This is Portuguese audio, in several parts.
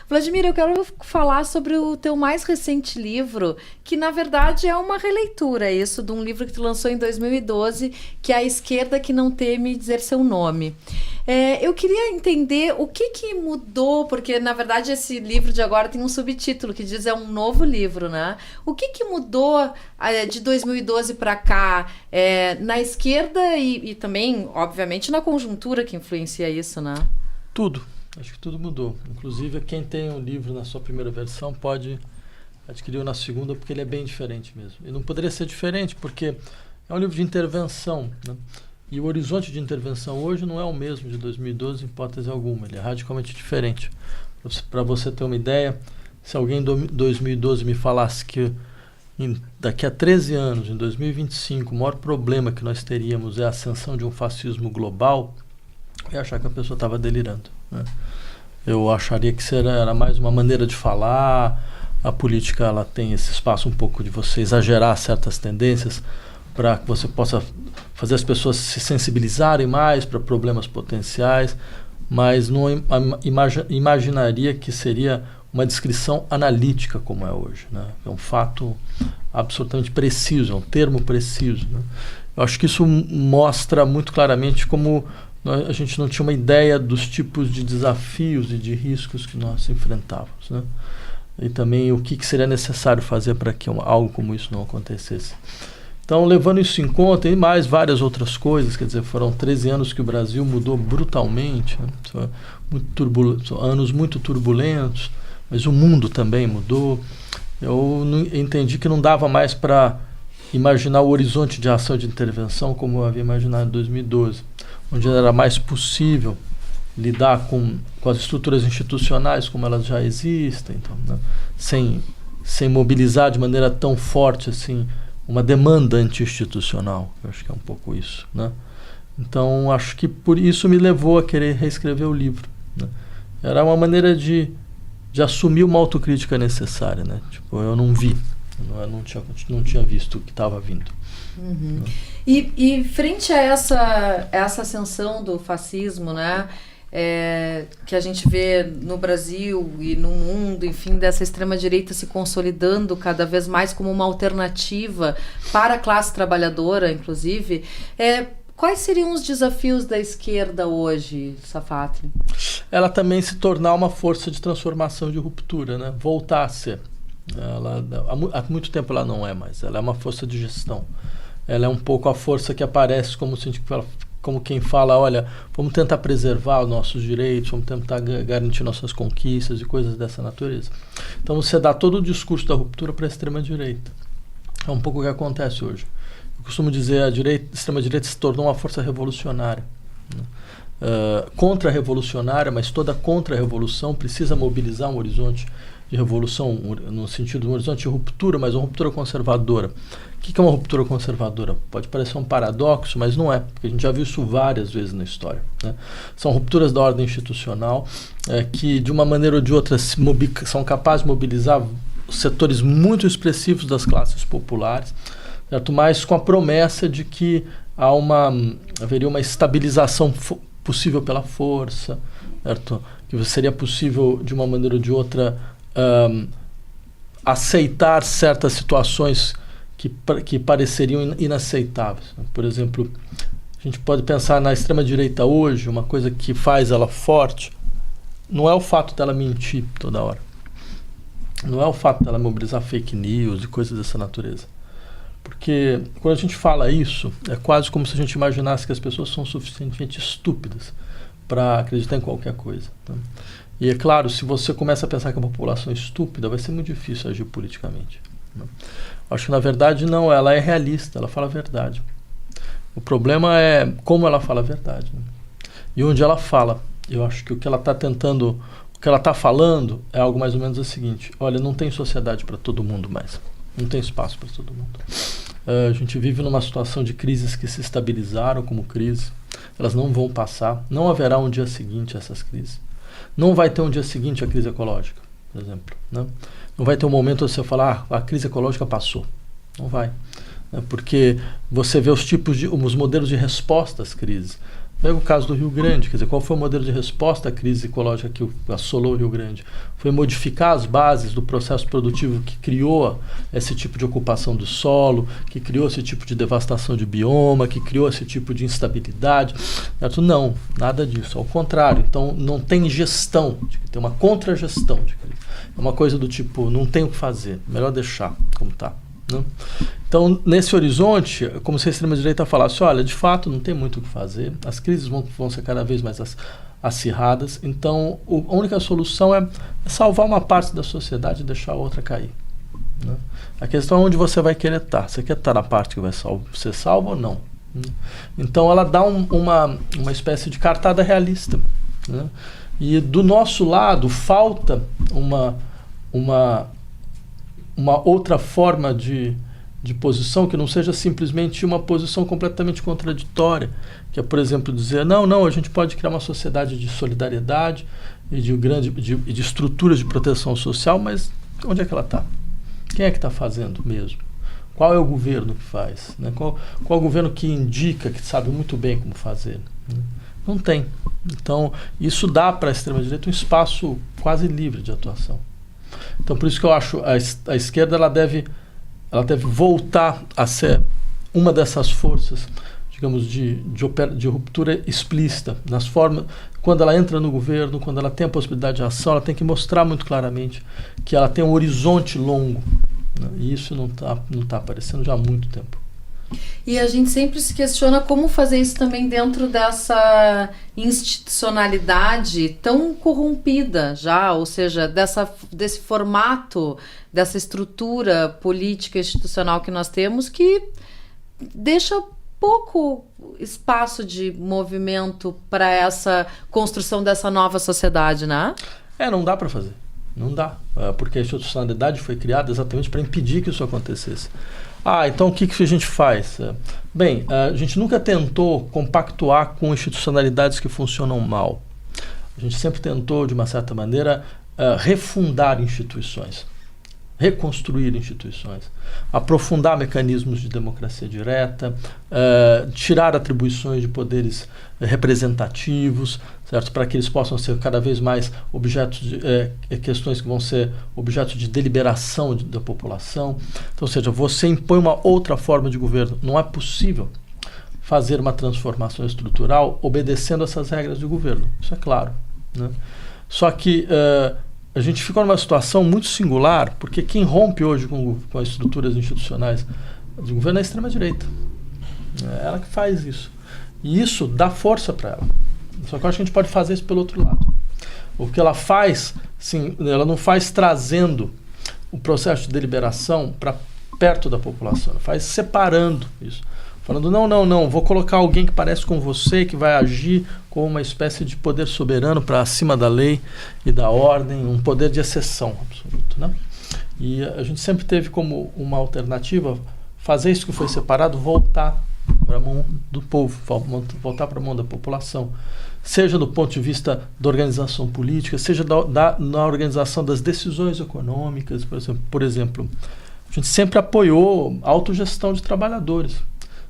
Vladimir, eu quero falar sobre o teu mais recente livro, que na verdade é uma releitura, isso, de um livro que tu lançou em 2012, que é A Esquerda que Não Teme Dizer Seu Nome. Eu queria entender o que mudou, porque na verdade esse livro de agora tem um subtítulo que diz é um novo livro, né? O que mudou de 2012 para cá na esquerda e também, obviamente, na conjuntura que influencia isso, né? Tudo. Acho que tudo mudou. Inclusive, quem tem um livro na sua primeira versão pode adquirir na segunda, porque ele é bem diferente mesmo. E não poderia ser diferente, porque é um livro de intervenção, né? E o horizonte de intervenção hoje não é o mesmo de 2012, em hipótese alguma. Ele é radicalmente diferente. Para você ter uma ideia, se alguém em 2012 me falasse que daqui a 13 anos, em 2025, o maior problema que nós teríamos é a ascensão de um fascismo global, eu ia achar que a pessoa estava delirando, né? Eu acharia que era mais uma maneira de falar. A política, ela tem esse espaço um pouco de você exagerar certas tendências para que você possa fazer as pessoas se sensibilizarem mais para problemas potenciais, mas não imaginaria que seria uma descrição analítica como é hoje, né? É um fato absolutamente preciso, é um termo preciso, né? Eu acho que isso mostra muito claramente como a gente não tinha uma ideia dos tipos de desafios e de riscos que nós enfrentávamos, né? E também o que seria necessário fazer para que algo como isso não acontecesse. Então, levando isso em conta, e mais várias outras coisas, quer dizer, foram 13 anos que o Brasil mudou brutalmente, né? Anos muito turbulentos, mas o mundo também mudou. Eu entendi que não dava mais para imaginar o horizonte de ação e de intervenção como eu havia imaginado em 2012, onde era mais possível lidar com as estruturas institucionais como elas já existem, então, né? sem mobilizar de maneira tão forte assim uma demanda anti-institucional. Eu acho que é um pouco isso, né? Então, acho que por isso me levou a querer reescrever o livro, né? Era uma maneira de assumir uma autocrítica necessária, né? Tipo, eu não vi, eu não tinha visto o que estava vindo. Uhum. E frente a essa ascensão do fascismo, né, que a gente vê no Brasil e no mundo, enfim, dessa extrema-direita se consolidando cada vez mais como uma alternativa para a classe trabalhadora, inclusive, quais seriam os desafios da esquerda hoje, Safatli? Ela também se tornar uma força de transformação, de ruptura, né? Voltar a ser. Há muito tempo ela não é mais. Ela é uma força de gestão. Ela é um pouco a força que aparece como quem fala, olha, vamos tentar preservar os nossos direitos, vamos tentar garantir nossas conquistas e coisas dessa natureza. Então você dá todo o discurso da ruptura para a extrema-direita. É um pouco o que acontece hoje. Eu costumo dizer, a extrema-direita se tornou uma força revolucionária, né? Contra-revolucionária, mas toda contra-revolução precisa mobilizar um horizonte de revolução, no sentido de um horizonte de ruptura, mas uma ruptura conservadora. O que é uma ruptura conservadora? Pode parecer um paradoxo, mas não é, porque a gente já viu isso várias vezes na história, né? São rupturas da ordem institucional que, de uma maneira ou de outra, são capazes de mobilizar setores muito expressivos das classes populares, certo? Mas com a promessa de que haveria uma estabilização possível pela força, certo? Que seria possível, de uma maneira ou de outra, aceitar certas situações que pareceriam inaceitáveis. Por exemplo, a gente pode pensar na extrema-direita hoje, uma coisa que faz ela forte, não é o fato dela mentir toda hora. Não é o fato dela mobilizar fake news e coisas dessa natureza. Porque quando a gente fala isso, é quase como se a gente imaginasse que as pessoas são suficientemente estúpidas para acreditar em qualquer coisa, né? E é claro, se você começa a pensar que a população é estúpida, vai ser muito difícil agir politicamente, né? Acho que na verdade não, ela é realista, ela fala a verdade. O problema é como ela fala a verdade, né? E onde ela fala. Eu acho que o que ela está falando é algo mais ou menos o seguinte: olha, não tem sociedade para todo mundo mais. Não tem espaço para todo mundo. A gente vive numa situação de crises que se estabilizaram como crise. Elas não vão passar. Não haverá um dia seguinte a essas crises. Não vai ter um dia seguinte à crise ecológica, por exemplo, né? Não vai ter um momento onde você falar, a crise ecológica passou. Não vai. Porque você vê os modelos de resposta às crises. Pega o caso do Rio Grande, quer dizer, qual foi o modelo de resposta à crise ecológica que assolou o Rio Grande? Foi modificar as bases do processo produtivo que criou esse tipo de ocupação do solo, que criou esse tipo de devastação de bioma, que criou esse tipo de instabilidade. Certo? Não, nada disso, ao contrário. Então não tem gestão, tem uma contra-gestão. É uma coisa do tipo, não tem o que fazer, melhor deixar como está. Né? Então, nesse horizonte, como se a extrema-direita falasse, olha, de fato não tem muito o que fazer, as crises vão ser cada vez mais acirradas, então a única solução é salvar uma parte da sociedade e deixar a outra cair. Né? A questão é onde você vai querer estar. Você quer estar na parte que vai ser salva ou não? Então ela dá uma espécie de cartada realista. Né? E do nosso lado falta uma outra forma de posição que não seja simplesmente uma posição completamente contraditória, que é, por exemplo, dizer, não, a gente pode criar uma sociedade de solidariedade e de estruturas de proteção social, mas onde é que ela está? Quem é que está fazendo mesmo? Qual é o governo que faz? Né? Qual é o governo que indica, que sabe muito bem como fazer? Não tem. Então, isso dá para a extrema-direita um espaço quase livre de atuação. Então, por isso que eu acho a esquerda ela deve voltar a ser uma dessas forças, digamos, de ruptura explícita, nas formas, quando ela entra no governo, quando ela tem a possibilidade de ação, ela tem que mostrar muito claramente que ela tem um horizonte longo. Né? E isso não tá aparecendo já há muito tempo. E a gente sempre se questiona como fazer isso também dentro dessa institucionalidade tão corrompida já, ou seja, desse formato, dessa estrutura política institucional que nós temos, que deixa pouco espaço de movimento para essa construção dessa nova sociedade, né? Não dá para fazer. Não dá, porque a institucionalidade foi criada exatamente para impedir que isso acontecesse. Então o que a gente faz? Bem, a gente nunca tentou compactuar com institucionalidades que funcionam mal. A gente sempre tentou, de uma certa maneira, refundar instituições, reconstruir instituições, aprofundar mecanismos de democracia direta, tirar atribuições de poderes representativos, certo? Para que eles possam ser cada vez mais objetos de questões que vão ser objetos de deliberação da população. Então, ou seja, você impõe uma outra forma de governo. Não é possível fazer uma transformação estrutural obedecendo essas regras de governo. Isso é claro. Né? Só que a gente ficou numa situação muito singular, porque quem rompe hoje com as estruturas institucionais de governo é a extrema-direita. É ela que faz isso. E isso dá força para ela. Só que eu acho que a gente pode fazer isso pelo outro lado. O que ela faz, sim, ela não faz trazendo o processo de deliberação para perto da população, ela faz separando isso. Falando, não, vou colocar alguém que parece com você, que vai agir como uma espécie de poder soberano para acima da lei e da ordem, um poder de exceção absoluto. Né? E a gente sempre teve como uma alternativa fazer isso que foi separado, voltar para a mão do povo, voltar para a mão da população. Seja do ponto de vista da organização política, seja na organização das decisões econômicas, por exemplo. A gente sempre apoiou a autogestão de trabalhadores.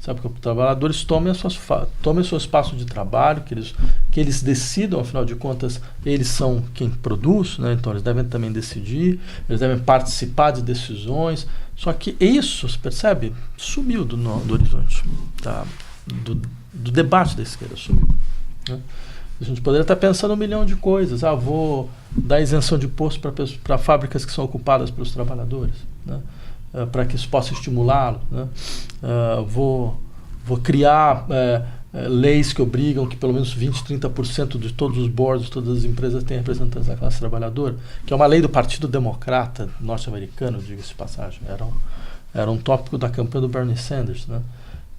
Sabe, que os trabalhadores tomem o seu espaço de trabalho, que eles decidam, afinal de contas, eles são quem produz, né? Então eles devem também decidir, eles devem participar de decisões. Só que isso, você percebe, sumiu do horizonte, do debate da esquerda, sumiu. Né? A gente poderia estar pensando 1 milhão de coisas. Vou dar isenção de imposto para fábricas que são ocupadas pelos trabalhadores, né? Para que isso possa estimulá-lo. Né? Vou criar leis que obrigam que pelo menos 20%, 30% de todos os boards, todas as empresas tenham representantes da classe trabalhadora, que é uma lei do Partido Democrata norte-americano, diga-se de passagem. Era um tópico da campanha do Bernie Sanders. Né?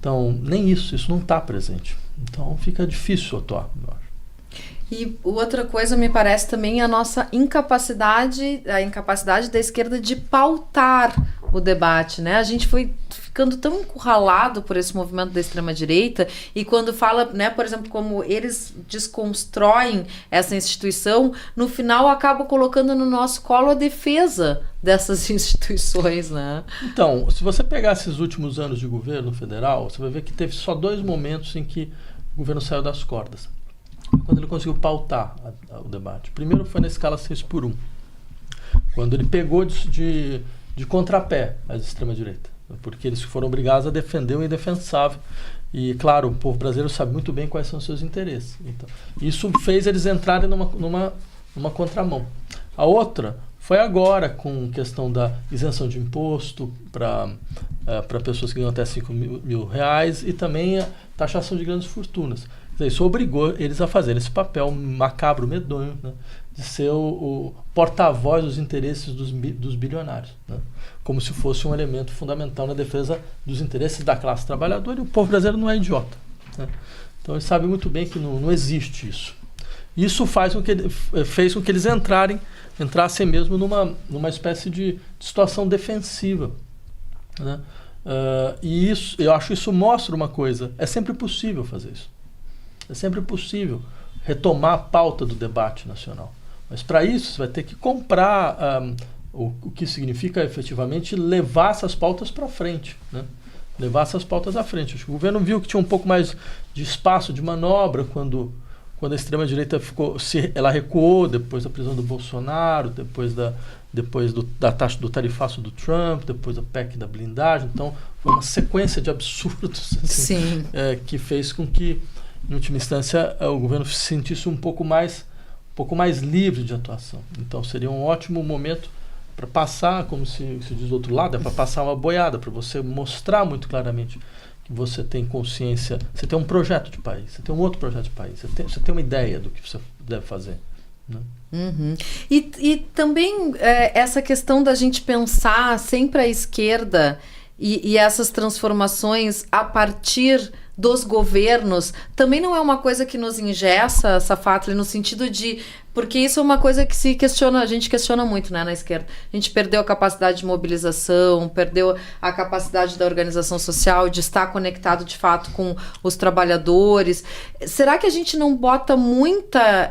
Então, nem isso não está presente. Então, fica difícil atuar, eu acho. E outra coisa me parece também a nossa incapacidade da esquerda de pautar o debate, né? A gente foi ficando tão encurralado por esse movimento da extrema-direita, e quando fala, né, por exemplo, como eles desconstroem essa instituição, no final acaba colocando no nosso colo a defesa dessas instituições, né? Então, se você pegar esses últimos anos de governo federal, você vai ver que teve só 2 momentos em que o governo saiu das cordas. Quando ele conseguiu pautar o debate. Primeiro foi na escala 6x1, quando ele pegou de contrapé a extrema-direita, porque eles foram obrigados a defender o indefensável. E, claro, o povo brasileiro sabe muito bem quais são os seus interesses. Então, isso fez eles entrarem numa contramão. A outra foi agora, com questão da isenção de imposto para pessoas que ganham até 5 mil reais e também a taxação de grandes fortunas. Isso obrigou eles a fazerem esse papel macabro, medonho, né, de ser o porta-voz dos interesses dos bilionários, né, como se fosse um elemento fundamental na defesa dos interesses da classe trabalhadora, e o povo brasileiro não é idiota, né. Então ele sabe muito bem que não existe isso. Isso fez com que eles entrassem mesmo numa espécie de situação defensiva, né. E eu acho que isso mostra uma coisa: é sempre possível fazer isso. É sempre possível retomar a pauta do debate nacional. Mas para isso você vai ter que comprar o que significa efetivamente levar essas pautas para frente, né? Levar essas pautas à frente. Acho que o governo viu que tinha um pouco mais de espaço de manobra quando a extrema-direita ela recuou depois da prisão do Bolsonaro, depois da taxa do tarifaço do Trump, depois da PEC da blindagem. Então foi uma sequência de absurdos assim, que fez com que, em última instância, o governo se sentisse um pouco mais livre de atuação. Então seria um ótimo momento para passar, como se diz do outro lado, para passar uma boiada, para você mostrar muito claramente que você tem consciência, você tem um projeto de país, você tem um outro projeto de país, você tem uma ideia do que você deve fazer, né? Uhum. E também essa questão da gente pensar sempre à esquerda e essas transformações a partir dos governos, também não é uma coisa que nos engessa, Safatli, no sentido de... Porque isso é uma coisa que a gente questiona muito, né, na esquerda. A gente perdeu a capacidade de mobilização, perdeu a capacidade da organização social, de estar conectado de fato com os trabalhadores. Será que a gente não bota muita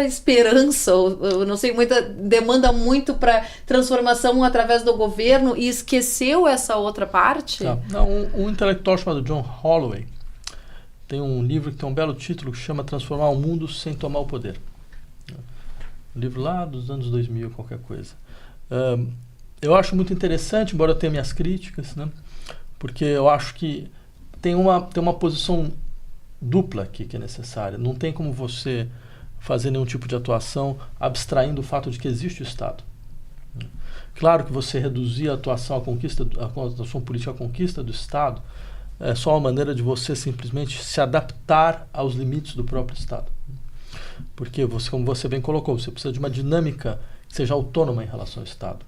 esperança, ou não sei, demanda muito para transformação através do governo e esqueceu essa outra parte? Não, um intelectual chamado John Holloway tem um livro que tem um belo título que chama Transformar o Mundo Sem Tomar o Poder. Um livro lá dos anos 2000, qualquer coisa. Eu acho muito interessante, embora eu tenha minhas críticas, né, porque eu acho que tem uma posição dupla aqui que é necessária. Não tem como você fazer nenhum tipo de atuação abstraindo o fato de que existe o Estado. Claro que você reduzir a atuação a atuação política à conquista do Estado é só uma maneira de você simplesmente se adaptar aos limites do próprio Estado. Porque você, como você bem colocou, você precisa de uma dinâmica que seja autônoma em relação ao Estado.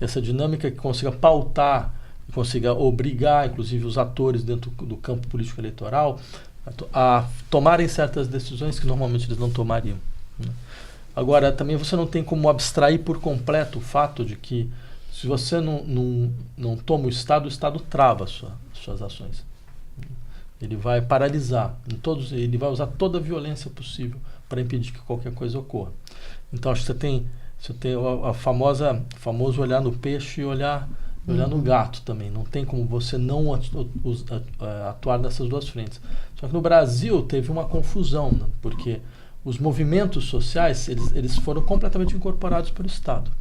E essa dinâmica que consiga pautar, que consiga obrigar, inclusive, os atores dentro do campo político eleitoral a tomarem certas decisões que normalmente eles não tomariam, né? Agora, também você não tem como abstrair por completo o fato de que se você não toma o Estado trava suas ações. Ele vai paralisar, ele vai usar toda a violência possível para impedir que qualquer coisa ocorra. Então, acho que você tem famoso olhar no peixe e olhar no gato também. Não tem como você não atuar nessas duas frentes. Só que no Brasil teve uma confusão, né? Porque os movimentos sociais eles foram completamente incorporados pelo Estado.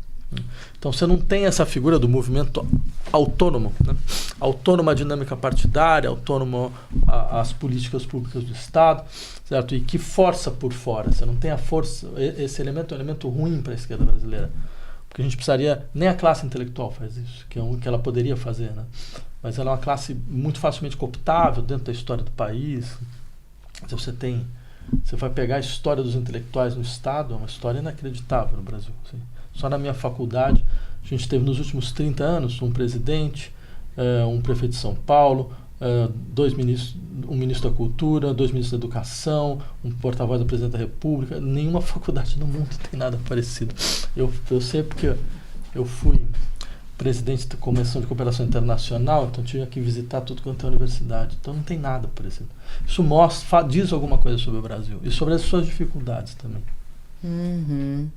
Então você não tem essa figura do movimento autônomo, né? Autônomo à dinâmica partidária, autônomo às políticas públicas do Estado, certo? E que força por fora. Você não tem a força. Esse elemento é um elemento ruim para a esquerda brasileira, porque a gente precisaria, nem a classe intelectual faz isso, que é o que ela poderia fazer, né? Mas ela é uma classe muito facilmente cooptável dentro da história do país. Então você vai pegar a história dos intelectuais no Estado, é uma história inacreditável no Brasil, assim. Só na minha faculdade, a gente teve nos últimos 30 anos um presidente, um prefeito de São Paulo, um ministro da Cultura, 2 ministros da Educação, um porta-voz da Presidente da República. Nenhuma faculdade no mundo tem nada parecido. Eu sei porque eu fui presidente da Comissão de Cooperação Internacional, então tive que visitar tudo quanto é universidade. Então não tem nada parecido. Isso diz alguma coisa sobre o Brasil e sobre as suas dificuldades também. Uhum.